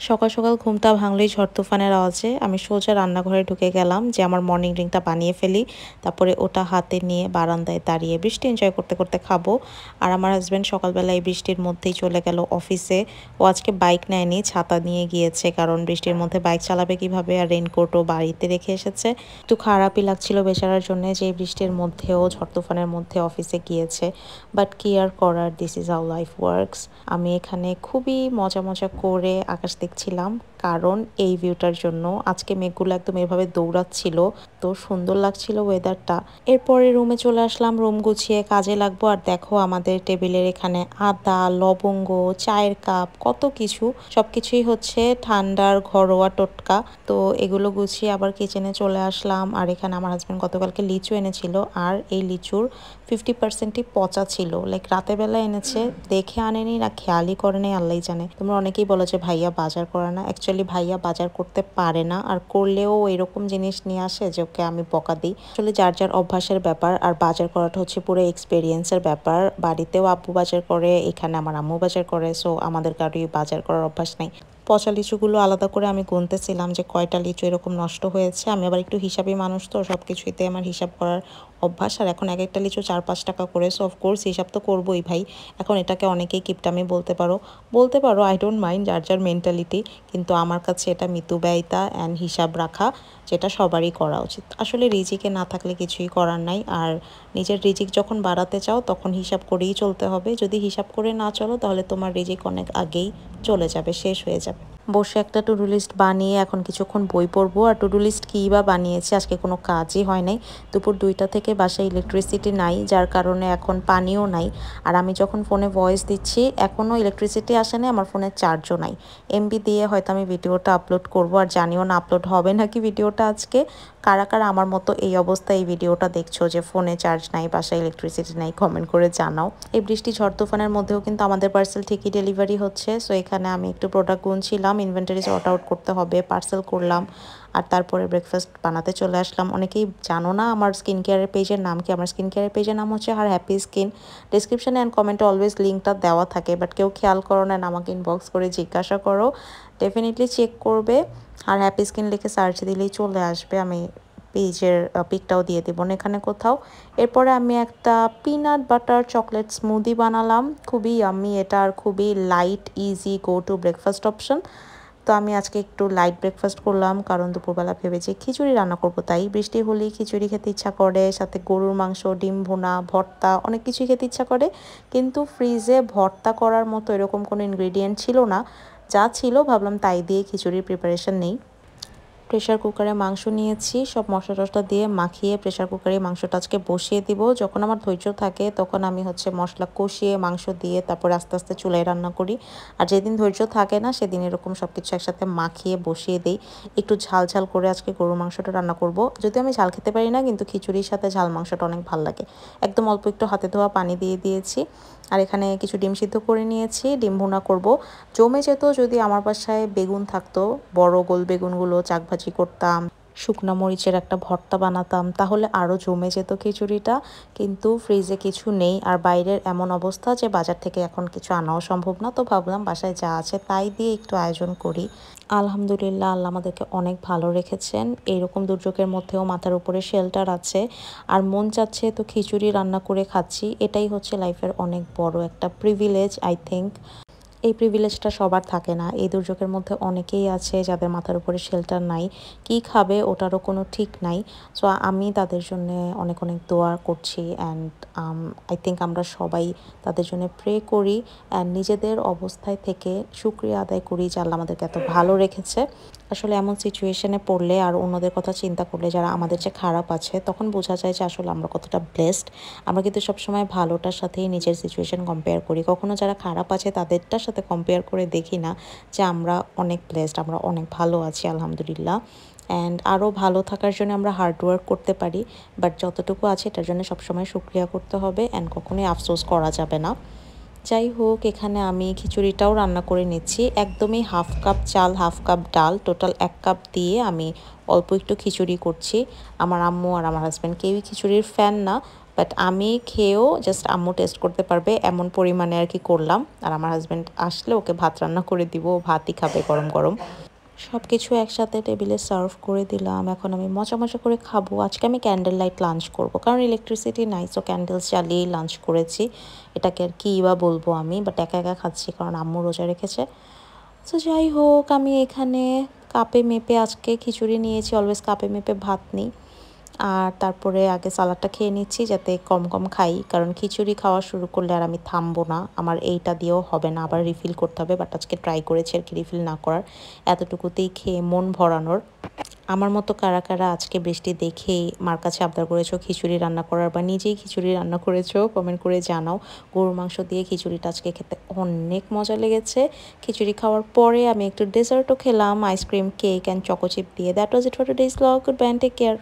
সকাল সকাল ঘুমটা ভাঙলেই ঝড় তুফানের আওয়াজে আমি সোজা রান্নাঘরে ঢুকে গেলাম যে আমার মর্নিং ড্রিঙ্কটা বানিয়ে ফেলি। তারপরে ওটা হাতে নিয়ে বারান্দায় দাঁড়িয়ে বৃষ্টি এনজয় করতে করতে খাবো। আর আমার হাজব্যান্ড সকালবেলা এই বৃষ্টির মধ্যেই চলে গেল অফিসে। ও আজকে বাইক নেয়নি, ছাতা নিয়ে গিয়েছে, কারণ বৃষ্টির মধ্যে বাইক চালাবে কিভাবে, আর রেইনকোটও বাড়িতে রেখে এসেছে। একটু খারাপই লাগছিল বেচারার জন্য যে এই বৃষ্টির মধ্যেও ঝড় তুফানের মধ্যে অফিসে গিয়েছে। বাট কি আর করার, this is how life works. আমি এখানে খুবই মজা মজা করে আকাশ দেখছিলাম, কারণ এই ভিউটার জন্য। আজকে মেঘগুলো একদম এভাবে দৌড়াচ্ছিল, তো সুন্দর লাগছিল ওয়েদারটা। এরপরে রুমে চলে আসলাম, রুম গুছিয়ে কাজে লাগবো। আর দেখো আমাদের টেবিলের এখানে আদা, লবঙ্গ, চায়ের কাপ, কত কিছু, সবকিছুই হচ্ছে ঠান্ডার ঘরোয়া টোটকা। তো এগুলো গুছিয়ে আবার কিচেনে চলে আসলাম। আর এখানে আমার হাজব্যান্ড গতকালকে লিচু এনেছিল, আর এই লিচুর 50%ই পচা ছিল। লাইক রাতের বেলা এনেছে, দেখে আনেনি না খেয়ালই করেনি, আল্লাহ জানে। তোমরা অনেকেই বলো যে ভাইয়া বাজার করে না। অ্যাকচুয়ালি ভাইয়া বাজার করতে পারে না, আর করলেও এরকম জিনিস নিয়ে আসে যে ওকে আমি বকা দিই। আসলে যার যার অভ্যাসের ব্যাপার, আর বাজার করাটা হচ্ছে পুরো এক্সপেরিয়েন্সের ব্যাপার। বাড়িতেও আব্বু বাজার করে, এখানে আমার আম্মু বাজার করে, সো আমাদের কারোই বাজার করার অভ্যাস নাই। পচা লিচুগুলো আলাদা করে আমি গুনতেছিলাম যে কয়টা লিচু এরকম নষ্ট হয়েছে। আমি আবার একটু হিসাবী মানুষ, তো সব কিছুইতে আমার হিসাব করার অভ্যাস। আর এখন এক একটা লিচু 4-5 টাকা করে, সো অফকোর্স হিসাব তো করবোই ভাই। এখন এটাকে অনেকেই কিপটামি বলতে পারো, আই ডোন্ট মাইন্ড, যার যার মেন্টালিটি। কিন্তু আমার কাছে এটা মিতব্যয়িতা অ্যান্ড হিসাব রাখা, যেটা সবারই করা উচিত। আসলে রিজিকে না থাকলে কিছুই করার নাই। আর নিজের রিজিক যখন বাড়াতে চাও তখন হিসাব করেই চলতে হবে। যদি হিসাব করে না চলো তাহলে তোমার রিজিক অনেক আগেই চলে যাবে, শেষ হয়ে যাবে। বসে একটা টু ডু লিস্ট বানিয়ে এখন কিছুক্ষণ বই পড়বো। আর টু ডু লিস্ট কী বা বানিয়েছি, আজকে কোনো কাজই হয় নাই। দুপুর 2টা থেকে বাসায় ইলেকট্রিসিটি নাই, যার কারণে এখন পানিও নাই। আর আমি যখন ফোনে ভয়েস দিচ্ছি এখনও ইলেকট্রিসিটি আসে নাই, আমার ফোনের চার্জও নাই। এমবি দিয়ে হয়তো আমি ভিডিওটা আপলোড করব, আর জানিও না আপলোড হবে নাকি ভিডিওটা আজকে। কারা কারা আমার মতো এই অবস্থায় এই ভিডিওটা দেখছো যে ফোনে চার্জ নাই, বাসায় ইলেকট্রিসিটি নাই, কমেন্ট করে জানাও। এই বৃষ্টি ঝড় তুফানের মধ্যেও কিন্তু আমাদের পার্সেল ঠিকই ডেলিভারি হচ্ছে। সো এখানে আমি একটু প্রোডাক্ট গুনছিলাম, ইনভেন্টারি সর্ট আউট করতে হবে, পার্সেল করলাম। আর তারপরে ব্রেকফাস্ট বানাতে চলে আসলাম। অনেকেই জানো না আমার স্কিন কেয়ারের পেজের নাম কি। আমার স্কিন কেয়ারের পেজের নাম হচ্ছে হার হ্যাপি স্কিন। ডিসক্রিপশানে অ্যান্ড কমেন্টে অলওয়েজ লিঙ্কটা দেওয়া থাকে, বাট কেউ খেয়াল করো না, আমাকে ইনবক্স করে জিজ্ঞাসা করো, ডেফিনেটলি চেক করবে। আর হ্যাপি স্কিন লিখে সার্চ দিলেই চলে আসবে, আমি পেজের পিকটাও দিয়ে দেবো না এখানে কোথাও। এরপরে আমি একটা পিনাট বাটার চকলেট স্মুদি বানালাম, খুবই ইয়াম্মি এটা, আর খুবই light easy go to breakfast option. তো আমি আজকে একটু লাইট ব্রেকফাস্ট করলাম, কারণ দুপুরবেলা ভেবেছি খিচুড়ি রান্না করব, তাই বৃষ্টি হলেই খিচুড়ি খেতে ইচ্ছা করে, সাথে গরুর মাংস, ডিম ভুনা, ভর্তা, অনেক কিছুই খেতে ইচ্ছা করে। কিন্তু ফ্রিজে ভর্তা করার মতো এরকম কোনো ইনগ্রেডিয়েন্ট ছিল না, যা ছিল ভাবলাম তাই দিয়ে খিচুড়ির প্রিপারেশন নেই। প্রেশার কুকারে মাংস নিয়েছি, সব মশলা টশলা দিয়ে মাখিয়ে প্রেশার কুকারে মাংসটা আজকে বসিয়ে দিব। যখন আমার ধৈর্য থাকে তখন আমি হচ্ছে মশলা কষিয়ে মাংস দিয়ে তারপর আস্তে আস্তে চুলায় রান্না করি। আর যেদিন ধৈর্য থাকে না সেদিন এরকম সব কিছু একসাথে মাখিয়ে বসিয়ে দিই। একটু ঝাল ঝাল করে আজকে গরুর মাংসটা রান্না করব। যদিও আমি ঝাল খেতে পারি না, কিন্তু খিচুড়ির সাথে ঝাল মাংসটা অনেক ভালো লাগে। একদম অল্প একটু হাতে ধোয়া পানি দিয়ে দিয়েছি। আর এখানে কিছু ডিম সিদ্ধ করে নিয়েছি, ডিম ভুনা করব। জমে যেত যদি আমার বাসায় বেগুন থাকতো, বড় গোল বেগুনগুলো চাক ভাজি করতাম, শুকনা মরিচের একটা ভর্তা বানাতাম, তাহলে আরও জমে যেত খিচুড়িটা। কিন্তু ফ্রিজে কিছু নেই, আর বাইরের এমন অবস্থা যে বাজার থেকে এখন কিছু আনাও সম্ভব না। তো ভাবলাম বাসায় যা আছে তাই দিয়ে একটু আয়োজন করি। আলহামদুলিল্লাহ, আল্লাহ আমাদেরকে অনেক ভালো রেখেছেন। এইরকম দুর্যোগের মধ্যেও মাথার উপরে শেল্টার আছে, আর মন চাচ্ছে তো খিচুড়ি রান্না করে খাচ্ছি। এটাই হচ্ছে লাইফের অনেক বড় একটা প্রিভিলেজ, আই থিঙ্ক। এই প্রিভিলেজটা সবার থাকে না। এই দুর্যোগের মধ্যে অনেকেই আছে যাদের মাথার উপরে শেল্টার নাই, কি খাবে ওটারও কোনো ঠিক নাই। সো আমি তাদের জন্য অনেক অনেক দোয়া করছি, অ্যান্ড আই থিঙ্ক আমরা সবাই তাদের জন্য প্রে করি, অ্যান্ড নিজেদের অবস্থায় থেকে শুকরিয়া আদায় করি যে আল্লাহ আমাদেরকে এত ভালো রেখেছে। আসলে এমন সিচুয়েশনে পড়লে আর অন্যদের কথা চিন্তা করলে যারা আমাদের চেয়ে খারাপ আছে, তখন বোঝা যায় যে আসলে আমরা কতটা ব্লেসড। আমরা কিন্তু সবসময় ভালোটার সাথেই নিজের সিচুয়েশন কম্পেয়ার করি, কখনো যারা খারাপ আছে তাদেরটার সাথে কম্পেয়ার করে দেখি না যে আমরা অনেক ব্লেসড, আমরা অনেক ভালো আছি আলহামদুলিল্লাহ। অ্যান্ড আরও ভালো থাকার জন্য আমরা হার্ডওয়ার্ক করতে পারি, বাট যতটুকু আছে এটার জন্য সবসময় শুকরিয়া করতে হবে, অ্যান্ড কখনোই আফসোস করা যাবে না। যাই হোক, এখানে আমি খিচুড়িটাও রান্না করে নিচ্ছি। একদমই হাফ কাপ চাল, হাফ কাপ ডাল, টোটাল 1 কাপ দিয়ে আমি অল্প একটু খিচুড়ি করছি। আমার আম্মু আর আমার হাজব্যান্ড কেউই খিচুড়ির ফ্যান না, বাট আমি খেয়েও জাস্ট আম্মু টেস্ট করতে পারবে এমন পরিমাণে আর কি করলাম। আর আমার হাজব্যান্ড আসলে ওকে ভাত রান্না করে দিব, ভাতই খাবে গরম গরম। সব কিছু একসাথে টেবিলে সার্ভ করে দিলাম। এখন আমি মজা মজা করে খাবো। আজকে আমি ক্যান্ডেল লাইট লাঞ্চ করব, কারণ ইলেকট্রিসিটি নাই, সো ক্যান্ডেলস জ্বালিয়েই লাঞ্চ করেছি। এটাকে আর কী বা বলবো, আমি বাট একা একা খাচ্ছি কারণ আম্মু রোজা রেখেছে। তো যাই হোক, আমি এখানে কাপে মেপে আজকে খিচুড়ি নিয়েছি, অলওয়েজ কাপে মেপে ভাত নিই। আর তারপরে আগে সালাডটা খেয়ে নিচ্ছি যাতে কম কম খাই, কারণ খিচুড়ি খাওয়া শুরু করলে আর আমি থামবো না, আমার এইটা দিয়েও হবে না, আবার রিফিল করতে হবে। বাট আজকে ট্রাই করেছি আর কি রিফিল না করার, এতটুকুতেই খেয়ে মন ভরানোর। আমার মতো কারা কারা আজকে বৃষ্টি দেখেই মার কাছে আবদার করেছো খিচুড়ি রান্না করার, বা নিজেই খিচুড়ি রান্না করেছো, কমেন্ট করে জানাও। গরুর মাংস দিয়ে খিচুড়িটা আজকে খেতে অনেক মজা লেগেছে। খিচুড়ি খাওয়ার পরে আমি একটু ডেজার্টও খেলাম, আইসক্রিম, কেক অ্যান্ড চকোচিপ দিয়ে। That was it for today's blog. Goodbye, take care.